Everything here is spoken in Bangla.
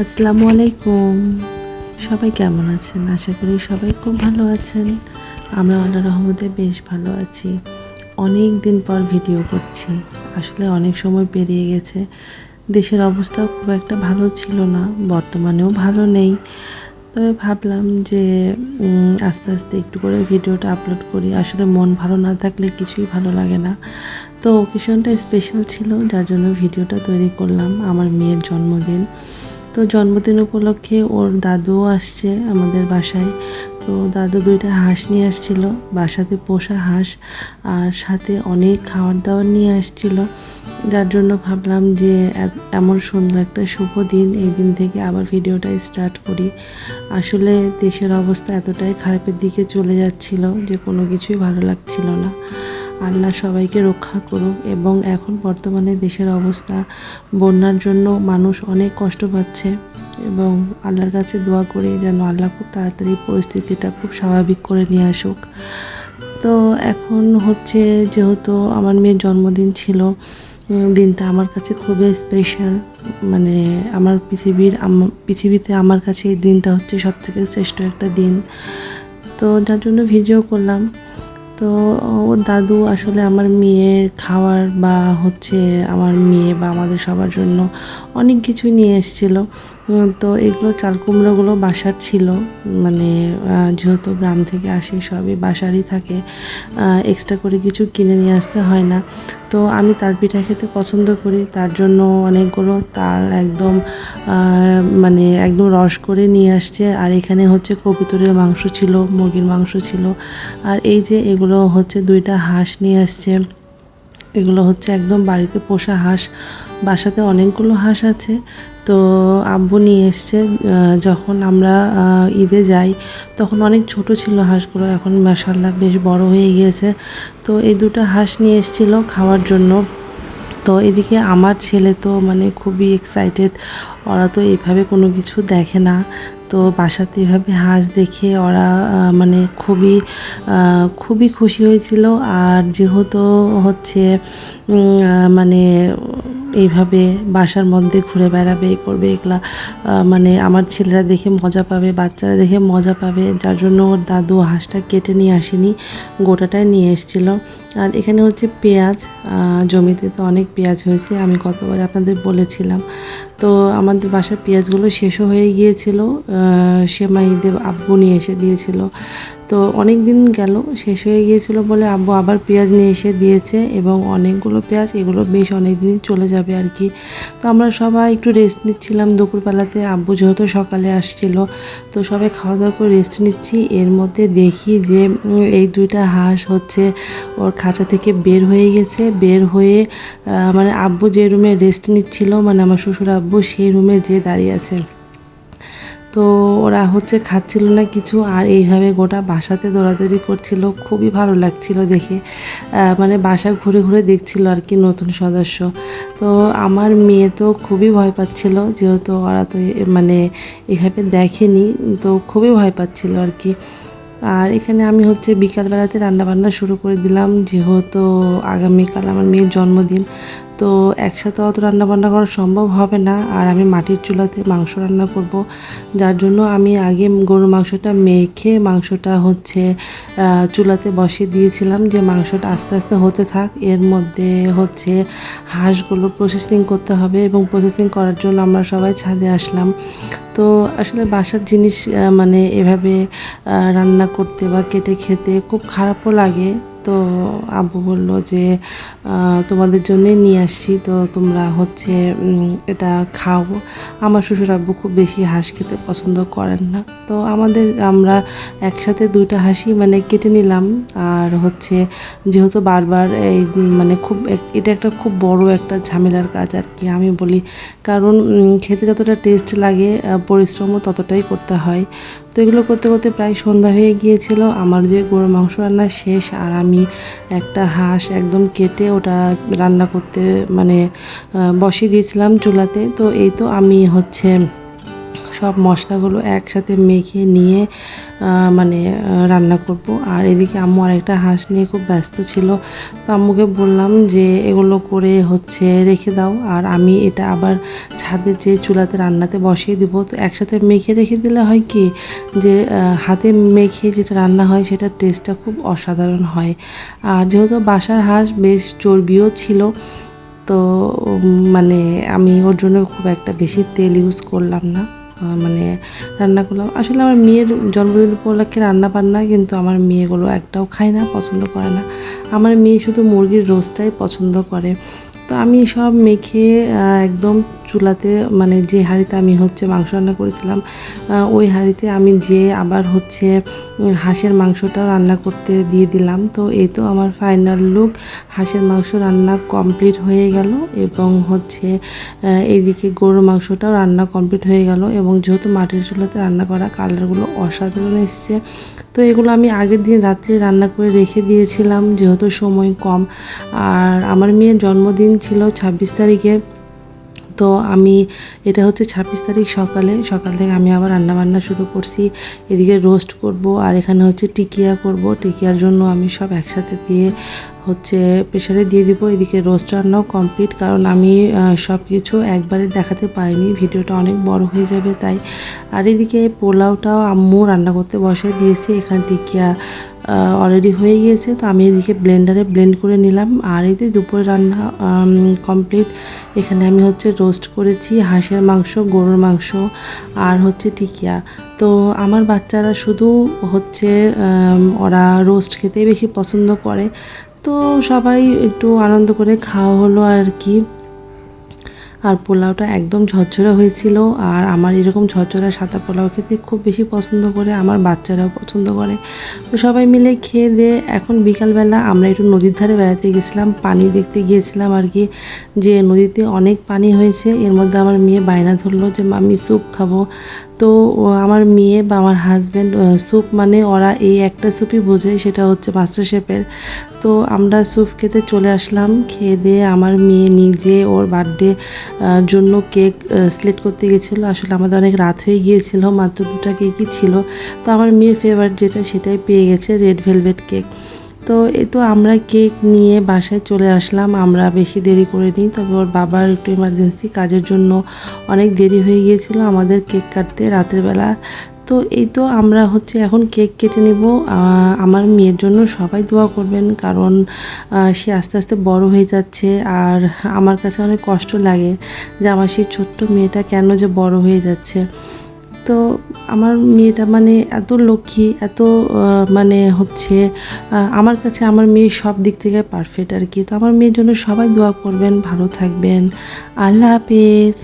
আসসালামু আলাইকুম। সবাই কেমন আছেন? আশা করি সবাই খুব ভালো আছেন। আমরা আল্লাহর রহমতে বেশ ভালো আছি। অনেক দিন পর ভিডিও করছি। আসলে অনেক সময় পেরিয়ে গেছে। দেশের অবস্থাও খুব একটা ভালো ছিল না, বর্তমানেও ভালো নেই। তবে ভাবলাম যে আস্তে আস্তে একটু করে ভিডিওটা আপলোড করি। আসলে মন ভালো না থাকলে কিছুই ভালো লাগে না। তো অকেশনটা স্পেশাল ছিল, যার জন্য ভিডিওটা তৈরি করলাম। আমার মেয়ের জন্মদিন। তো জন্মদিন উপলক্ষে ওর দাদুও আসছে আমাদের বাসায়। তো দাদু 2টা হাঁস নিয়ে আসছিল, বাসাতে পোষা হাঁস, আর সাথে অনেক খাবার দাবার নিয়ে আসছিল। যার জন্য ভাবলাম যে এমন সুন্দর একটা শুভ দিন, এই দিন থেকে আবার ভিডিওটা স্টার্ট করি। আসলে দেশের অবস্থা এতটাই খারাপের দিকে চলে যাচ্ছিল যে কোনো কিছুই ভালো লাগছিল না। আল্লাহ সবাইকে রক্ষা করুক। এবং এখন বর্তমানে দেশের অবস্থা, বন্যার জন্য মানুষ অনেক কষ্ট পাচ্ছে, এবং আল্লাহর কাছে দোয়া করি যেন আল্লাহ খুব তাড়াতাড়ি পরিস্থিতিটা খুব স্বাভাবিক করে নিয়ে আসুক। তো এখন হচ্ছে, যেহেতু আমার মেয়ের জন্মদিন ছিল, দিনটা আমার কাছে খুবই স্পেশাল। মানে আমার পৃথিবীতে আমার কাছে এই দিনটা হচ্ছে সবথেকে শ্রেষ্ঠ একটা দিন। তো যার জন্য ভিডিও করলাম। তো ওর দাদু আসলে আমার মেয়ের খাওয়ার বা হচ্ছে আমার মেয়ে বা আমাদের সবার জন্য অনেক কিছুই নিয়ে এসেছিলো। তো এগুলো চাল কুমড়োগুলো বাসার ছিল, মানে যেহেতু গ্রাম থেকে আসে সবই বাসারই থাকে, এক্সট্রা করে কিছু কিনে নিয়ে আসতে হয় না। তো আমি তাল পিঠা খেতে পছন্দ করি, তার জন্য অনেকগুলো তাল একদম মানে একদম রস করে নিয়ে আসছে। আর এখানে হচ্ছে কবুতরের মাংস ছিল, মুরগির মাংস ছিল। আর এই যে এগুলো হচ্ছে 2টা হাঁস নিয়ে আসছে। এগুলো হচ্ছে একদম বাড়িতে পোষা হাঁস, বাসাতে অনেকগুলো হাঁস আছে। তো আব্বু নিয়ে এসছে। যখন আমরা ঈদে যাই তখন অনেক ছোট ছিল হাঁসগুলো, এখন মাশাআল্লাহ বেশ বড় হয়ে গিয়েছে। তো এই 2টা হাঁস নিয়ে এসেছিল খাওয়ার জন্য। তো এদিকে আমার ছেলে তো মানে খুবই এক্সাইটেড, ওরা তো এইভাবে কোনো কিছু দেখে না। তো বাসাতে এভাবে হাঁস দেখে ওরা মানে খুবই খুশি হয়েছিল। আর যেহেতু হচ্ছে মানে এইভাবে বাসার মধ্যে ঘুরে বেড়াবে, করবে এগুলা, মানে আমার ছেলেরা দেখে মজা পাবে, বাচ্চারা দেখে মজা পাবে। যার জন্য ওর দাদু হাঁসটা কেটে নিয়ে আসেনি, গোটাটাই নিয়ে এসেছিলো। আর এখানে হচ্ছে পেঁয়াজ, জমিতে তো অনেক পেঁয়াজ হয়েছে, আমি গতবার আপনাদের বলেছিলাম। তো আমাদের বাসার পেঁয়াজগুলো শেষও হয়ে গিয়েছিল, সেমাই ঈদে আব্বু নিয়ে এসে দিয়েছিল। তো অনেক দিন গেল, শেষ হয়ে গিয়েছিল বলে আব্বু আবার পেঁয়াজ নিয়ে এসে দিয়েছে, এবং অনেকগুলো পেঁয়াজ, এগুলো বেশ অনেক দিন চলে যাবে আর কি। তো আমরা সবাই একটু রেস্ট নিচ্ছিলাম দুপুরবেলাতে, আব্বু যেহেতু সকালে আসছিল। তো সবাই খাওয়া দাওয়া করে রেস্ট নিচ্ছি, এর মধ্যে দেখি যে এই 2টা হাঁস হচ্ছে ওর খাঁচা থেকে বের হয়ে গেছে। বের হয়ে মানে আব্বু যে রুমে রেস্ট নিচ্ছিল, মানে আমার শ্বশুর আব্বু সেই রুমে যেয়ে দাঁড়িয়ে আছে। তো ওরা হচ্ছে খাচ্ছিল না কিছু, আর এইভাবে গোটা বাসাতে দৌড়াদৌড়ি করছিল, খুবই ভালো লাগছিল দেখে। মানে বাসা ঘুরে ঘুরে দেখছিল আর কি নতুন সদস্য। তো আমার মেয়ে তো খুবই ভয় পাচ্ছিল, যেহেতু ওরা তো মানে এভাবে দেখেনি, তো খুবই ভয় পাচ্ছিল আর কি। আর এখানে আমি হচ্ছে বিকালবেলাতে রান্নাবান্না শুরু করে দিলাম, যেহেতু আগামীকাল আমার মেয়ের জন্মদিন। তো একসাথে অত রান্নাবান্না করা সম্ভব হবে না, আর আমি মাটির চুলাতে মাংস রান্না করব। যার জন্য আমি আগে গরুর মাংসটা মেখে মাংসটা হচ্ছে চুলাতে বসিয়ে দিয়েছিলাম, যে মাংসটা আস্তে আস্তে হতে থাক। এর মধ্যে হচ্ছে হাঁসগুলো প্রসেসিং করতে হবে, এবং প্রসেসিং করার জন্য আমরা সবাই ছাদে আসলাম। তো আসলে বাসার জিনিস মানে এভাবে রান্না করতে বা কেটে খেতে খুব খারাপও লাগে। তো আব্বু বলল যে তোমাদের জন্যে নিয়ে আসছি, তো তোমরা হচ্ছে এটা খাও। আমার শ্বশুর আব্বু খুব বেশি হাঁস খেতে পছন্দ করেন না। তো আমরা একসাথে 2টা হাঁসই মানে কেটে নিলাম। আর হচ্ছে যেহেতু বারবার এই মানে এটা একটা খুব বড় একটা ঝামেলার কাজ আর কি আমি বলি, কারণ খেতে যতটা টেস্ট লাগে পরিশ্রমও ততটাই করতে হয়। তো এগুলো করতে করতে প্রায় সন্ধ্যা হয়ে গিয়েছিল। আমার যে গরুর মাংস রান্না শেষ, আর আমি একটা হাঁস একদম কেটে ওটা রান্না করতে মানে বসিয়ে দিয়েছিলাম চুলাতে। তো এই তো আমি হচ্ছে সব মশলাগুলো একসাথে মেখে নিয়ে মানে রান্না করব। আর এদিকে আম্মু আরেকটা হাঁস নিয়ে খুব ব্যস্ত ছিল, তো আম্মুকে বললাম যে এগুলো করে রেখে দাও, আর আমি এটা আবার ছাদে যে চুলাতে রান্নাতে বসিয়ে দিব। তো একসাথে মেখে রেখে দিলে হয় কি যে হাতে মেখে যেটা রান্না হয় সেটার টেস্টটা খুব অসাধারণ হয়। আর যেহেতু বাসার হাঁস বেশ চর্বিও ছিল, তো মানে আমি ওর জন্য খুব একটা বেশি তেল ইউজ করলাম না, মানে রান্না করলাম। আসলে আমার মেয়ের জন্মদিন উপলক্ষে রান্না বান্না, কিন্তু আমার মেয়েগুলো একটাও খায় না, পছন্দ করে না। আমার মেয়ে শুধু মুরগির রোস্টটাই পছন্দ করে। তো আমি সব মেখে একদম চুলাতে, মানে যে হাঁড়িতে আমি মাংস রান্না করেছিলাম ওই হাঁড়িতে আমি আবার হাঁসের মাংসটা রান্না করতে দিয়ে দিলাম। তো এই তো আমার ফাইনাল লুক, হাঁসের মাংস রান্না কমপ্লিট হয়ে গেল, এবং এইদিকে গরুর মাংসটাও রান্না কমপ্লিট হয়ে গেল। এবং যেহেতু মাটির চুলাতে রান্না করা, কালারগুলো অসাধারণ এসছে। তো এগুলো আমি আগের দিন রাত্রে রান্না করে রেখে দিয়েছিলাম, যেহেতু সময় কম। আর আমার মেয়ের জন্মদিন ছিল 26 তারিখে। তো এটা 26 তারিখ সকাল থেকে আমি আবার রান্নাবান্না শুরু করছি। এদিকে রোস্ট করব, আর এখানে টিকিয়া করব। টিকিয়ার জন্য আমি সব একসাথে দিয়ে প্রেশারে দিয়ে দিব। এদিকে রোস্ট রান্নাও কমপ্লিট, কারণ আমি সব কিছু একবারে দেখাতে পারিনি, ভিডিওটা অনেক বড় হয়ে যাবে তাই। আর এদিকে পোলাওটাও আম্মু রান্না করতে বসে দিয়েছে। এখানে টিকিয়া অলরেডি হয়ে গিয়েছে, তো আমি এদিকে ব্লেন্ডারে ব্লেন্ড করে নিলাম। আর এই যে দুপুরে রান্না কমপ্লিট। এখানে আমি রোস্ট করেছি হাঁসের মাংস, গরুর মাংস, আর টিকিয়া। তো আমার বাচ্চারা শুধু ওরা রোস্ট খেতে বেশি পছন্দ করে, তো সবাই একটু আনন্দ করে খাওয়া হলো আর কি। আর পোলাওটা একদম ঝরঝরে হয়েছিল, আর আমার এরকম ঝরঝরা সাদা পোলাও খেতে খুব বেশি পছন্দ করে, আমার বাচ্চারাও পছন্দ করে। তো সবাই মিলে খেয়ে দিয়ে এখন বিকালবেলা আমরা একটু নদীর ধারে বেড়াতে গেছিলাম, পানি দেখতে গিয়েছিলাম আর কি, যে নদীতে অনেক পানি হয়েছে। এর মধ্যে আমার মেয়ে বায়না ধরলো যে মাম্মি স্যুপ খাবো। তো আমার মেয়ে বা আমার হাজব্যান্ড স্যুপ মানে ওরা এই একটা স্যুপই বোঝে, সেটা মাস্টার শেফের। তো আমরা স্যুপ খেতে চলে আসলাম। খেয়ে দিয়ে আমার মেয়ে নিজে ওর বার্থডে জন্য কেক সিলেক্ট করতে গেছিলো। আসলে আমাদের অনেক রাত হয়ে গিয়েছিল, মাত্র 2টা কেকই ছিল। তো আমার মেয়ের ফেভারিট যেটা সেটাই পেয়ে গেছে, রেড ভেলভেট কেক। তো আমরা কেক নিয়ে বাসায় চলে আসলাম। আমরা বেশি দেরি করে নিই, তবে ওর বাবার একটু এমার্জেন্সি কাজের জন্য অনেক দেরি হয়ে গিয়েছিল আমাদের কেক কাটতে রাতের বেলা। তো আমরা এখন কেক কেটে নিব। আমার মেয়ের জন্য সবাই দোয়া করবেন, কারণ সে আস্তে আস্তে বড় হয়ে যাচ্ছে। আর আমার কাছে অনেক কষ্ট লাগে যে আমার সেই ছোট্ট মেয়েটা কেন যে বড় হয়ে যাচ্ছে। তো আমার মেয়েটা মানে এত লক্ষ্মী, এত মানে আমার কাছে আমার মেয়ে সব দিক থেকে পারফেক্ট আর কি। তো আমার মেয়ের জন্য সবাই দোয়া করবেন, ভালো থাকবেন। আল্লাহ হাফেজ।